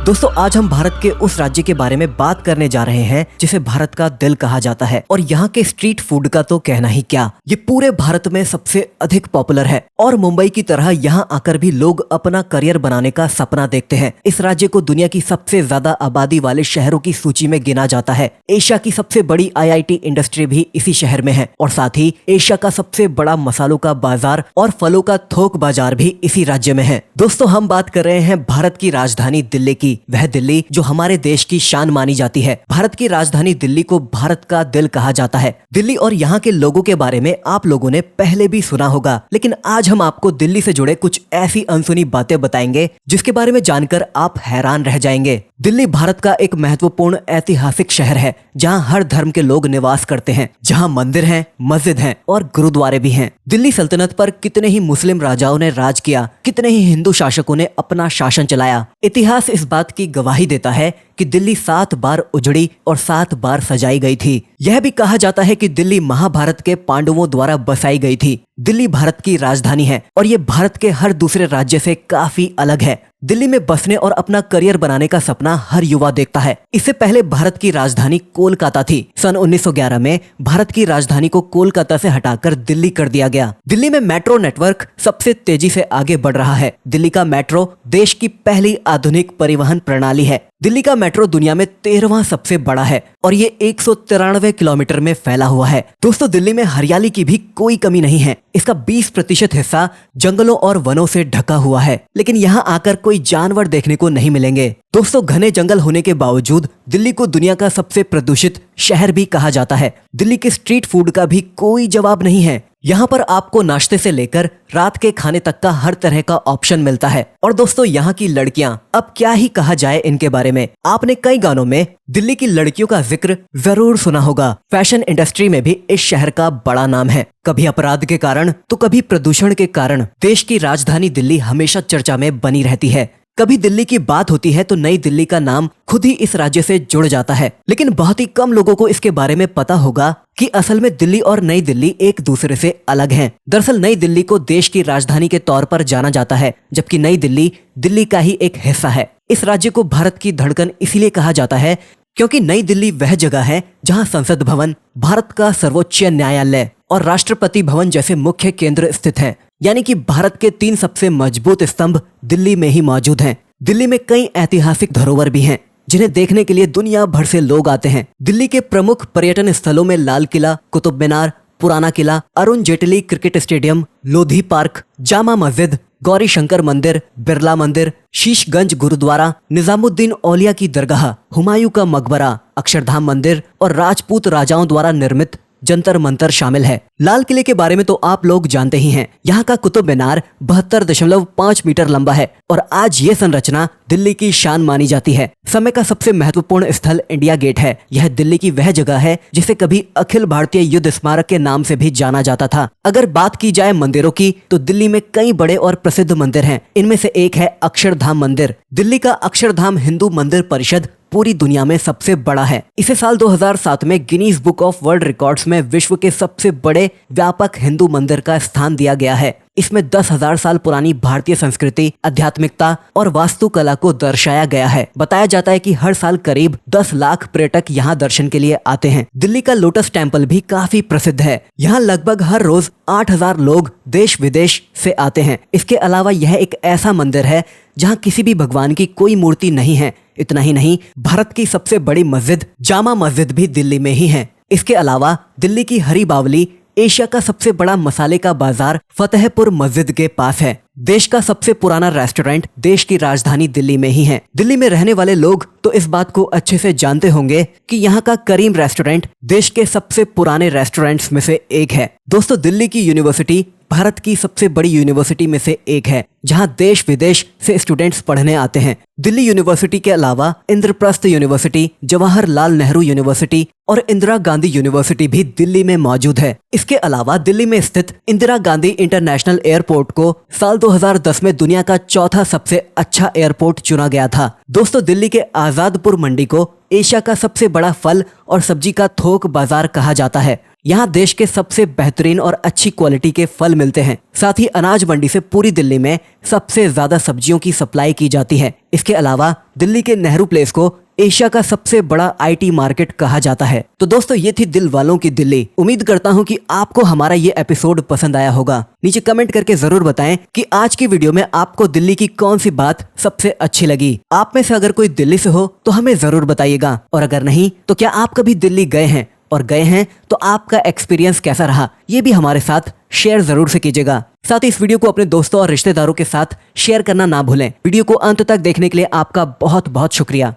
दोस्तों आज हम भारत के उस राज्य के बारे में बात करने जा रहे हैं जिसे भारत का दिल कहा जाता है। और यहाँ के स्ट्रीट फूड का तो कहना ही क्या, ये पूरे भारत में सबसे अधिक पॉपुलर है। और मुंबई की तरह यहाँ आकर भी लोग अपना करियर बनाने का सपना देखते हैं। इस राज्य को दुनिया की सबसे ज्यादा आबादी वाले शहरों की सूची में गिना जाता है। एशिया की सबसे बड़ी IIT इंडस्ट्री भी इसी शहर में है और साथ ही एशिया का सबसे बड़ा मसालों का बाजार और फलों का थोक बाजार भी इसी राज्य में है। दोस्तों हम बात कर रहे हैं भारत की राजधानी दिल्ली की, वह दिल्ली जो हमारे देश की शान मानी जाती है। भारत की राजधानी दिल्ली को भारत का दिल कहा जाता है। दिल्ली और यहाँ के लोगों के बारे में आप लोगों ने पहले भी सुना होगा, लेकिन आज हम आपको दिल्ली से जुड़े कुछ ऐसी अनसुनी बातें बताएंगे जिसके बारे में जानकर आप हैरान रह जाएंगे। दिल्ली भारत का एक महत्वपूर्ण ऐतिहासिक शहर है जहाँ हर धर्म के लोग निवास करते हैं, जहाँ मंदिर हैं, मस्जिद हैं और गुरुद्वारे भी हैं। दिल्ली सल्तनत पर कितने ही मुस्लिम राजाओं ने राज किया, कितने ही हिंदू शासकों ने अपना शासन चलाया। इतिहास इस बात की गवाही देता है कि दिल्ली 7 बार उजड़ी और 7 बार सजाई गई थी। यह भी कहा जाता है कि दिल्ली महाभारत के पांडवों द्वारा बसाई गई थी। दिल्ली भारत की राजधानी है और ये भारत के हर दूसरे राज्य से काफी अलग है। दिल्ली में बसने और अपना करियर बनाने का सपना हर युवा देखता है। इससे पहले भारत की राजधानी कोलकाता थी। सन 1911 में भारत की राजधानी को कोलकाता से हटाकर दिल्ली कर दिया गया। दिल्ली में मेट्रो नेटवर्क सबसे तेजी से आगे बढ़ रहा है। दिल्ली का मेट्रो देश की पहली आधुनिक परिवहन प्रणाली है। दिल्ली का मेट्रो दुनिया में 13वां सबसे बड़ा है और ये 193 किलोमीटर में फैला हुआ है। दोस्तों दिल्ली में हरियाली की भी कोई कमी नहीं है। इसका 20% हिस्सा जंगलों और वनों से ढका हुआ है, लेकिन यहाँ आकर कोई जानवर देखने को नहीं मिलेंगे। दोस्तों घने जंगल होने के बावजूद दिल्ली को दुनिया का सबसे प्रदूषित शहर भी कहा जाता है। दिल्ली के स्ट्रीट फूड का भी कोई जवाब नहीं है। यहाँ पर आपको नाश्ते से लेकर रात के खाने तक का हर तरह का ऑप्शन मिलता है। और दोस्तों यहाँ की लड़कियाँ, अब क्या ही कहा जाए इनके बारे में। आपने कई गानों में दिल्ली की लड़कियों का जिक्र जरूर सुना होगा। फैशन इंडस्ट्री में भी इस शहर का बड़ा नाम है। कभी अपराध के कारण तो कभी प्रदूषण के कारण देश की राजधानी दिल्ली हमेशा चर्चा में बनी रहती है। कभी दिल्ली की बात होती है तो नई दिल्ली का नाम खुद ही इस राज्य से जुड़ जाता है, लेकिन बहुत ही कम लोगों को इसके बारे में पता होगा कि असल में दिल्ली और नई दिल्ली एक दूसरे से अलग हैं। दरअसल नई दिल्ली को देश की राजधानी के तौर पर जाना जाता है, जबकि नई दिल्ली दिल्ली का ही एक हिस्सा है। इस राज्य को भारत की धड़कन इसीलिए कहा जाता है क्योंकि नई दिल्ली वह जगह है जहां संसद भवन, भारत का सर्वोच्च न्यायालय और राष्ट्रपति भवन जैसे मुख्य केंद्र स्थित हैं। यानी कि भारत के 3 सबसे मजबूत स्तंभ दिल्ली में ही मौजूद हैं। दिल्ली में कई ऐतिहासिक धरोहर भी हैं जिन्हें देखने के लिए दुनिया भर से लोग आते हैं। दिल्ली के प्रमुख पर्यटन स्थलों में Lal Qila, Qutub Minar, Purana Qila, Arun Jaitley cricket stadium, Lodhi park, Jama Masjid, Gauri Shankar मंदिर, बिरला मंदिर, शीशगंज गुरुद्वारा, निजामुद्दीन औलिया की दरगाह, हुमायूं का मकबरा, अक्षरधाम मंदिर और राजपूत राजाओं द्वारा निर्मित जंतर मंतर शामिल है। लाल किले के बारे में तो आप लोग जानते ही हैं। यहाँ का कुतुब मीनार 72.5 मीटर लंबा है और आज ये संरचना दिल्ली की शान मानी जाती है। समय का सबसे महत्वपूर्ण स्थल इंडिया गेट है। यह दिल्ली की वह जगह है जिसे कभी अखिल भारतीय युद्ध स्मारक के नाम से भी जाना जाता था। अगर बात की जाए मंदिरों की तो दिल्ली में कई बड़े और प्रसिद्ध मंदिर हैं। इनमें से एक है अक्षरधाम मंदिर। दिल्ली का अक्षरधाम हिंदू मंदिर परिषद पूरी दुनिया में सबसे बड़ा है। इसे साल 2007 में Guinness book of world records में विश्व के सबसे बड़े व्यापक हिंदू मंदिर का स्थान दिया गया है। इसमें 10,000 साल पुरानी भारतीय संस्कृति, आध्यात्मिकता और वास्तुकला को दर्शाया गया है। बताया जाता है कि हर साल करीब 10 लाख पर्यटक यहाँ दर्शन के लिए आते हैं। दिल्ली का लोटस टेम्पल भी काफी प्रसिद्ध है। यहाँ लगभग हर रोज 8,000 लोग देश विदेश से आते हैं। इसके अलावा यह एक ऐसा मंदिर है जहाँ किसी भी भगवान की कोई मूर्ति नहीं है। इतना ही नहीं, भारत की सबसे बड़ी मस्जिद जामा मस्जिद भी दिल्ली में ही है। इसके अलावा दिल्ली की हरी बावली एशिया का सबसे बड़ा मसाले का बाजार फतेहपुर मस्जिद के पास है। देश का सबसे पुराना रेस्टोरेंट देश की राजधानी दिल्ली में ही है। दिल्ली में रहने वाले लोग तो इस बात को अच्छे से जानते होंगे कि यहाँ का करीम रेस्टोरेंट देश के सबसे पुराने रेस्टोरेंट्स में से एक है। दोस्तों दिल्ली की यूनिवर्सिटी भारत की सबसे बड़ी यूनिवर्सिटी में से एक है, जहां देश विदेश से स्टूडेंट्स पढ़ने आते हैं। दिल्ली यूनिवर्सिटी के अलावा इंद्रप्रस्थ यूनिवर्सिटी, जवाहरलाल नेहरू यूनिवर्सिटी और इंदिरा गांधी यूनिवर्सिटी भी दिल्ली में मौजूद है। इसके अलावा दिल्ली में स्थित इंदिरा गांधी इंटरनेशनल एयरपोर्ट को साल 2010 में दुनिया का 4था सबसे अच्छा एयरपोर्ट चुना गया था। दोस्तों दिल्ली के आजादपुर मंडी को एशिया का सबसे बड़ा फल और सब्जी का थोक बाजार कहा जाता है। यहाँ देश के सबसे बेहतरीन और अच्छी क्वालिटी के फल मिलते हैं। साथ ही अनाज मंडी से पूरी दिल्ली में सबसे ज्यादा सब्जियों की सप्लाई की जाती है। इसके अलावा दिल्ली के नेहरू प्लेस को एशिया का सबसे बड़ा आईटी मार्केट कहा जाता है। तो दोस्तों ये थी दिल वालों की दिल्ली। उम्मीद करता हूँ कि आपको हमारा ये एपिसोड पसंद आया होगा। नीचे कमेंट करके जरूर बताएं कि आज की वीडियो में आपको दिल्ली की कौन सी बात सबसे अच्छी लगी। आप में से अगर कोई दिल्ली से हो तो हमें जरूर बताइएगा, और अगर नहीं तो क्या आप कभी दिल्ली गए हैं, और गए हैं तो आपका एक्सपीरियंस कैसा रहा, ये भी हमारे साथ शेयर जरूर से कीजिएगा। साथ ही इस वीडियो को अपने दोस्तों और रिश्तेदारों के साथ शेयर करना ना भूलें। वीडियो को अंत तक देखने के लिए आपका बहुत बहुत शुक्रिया।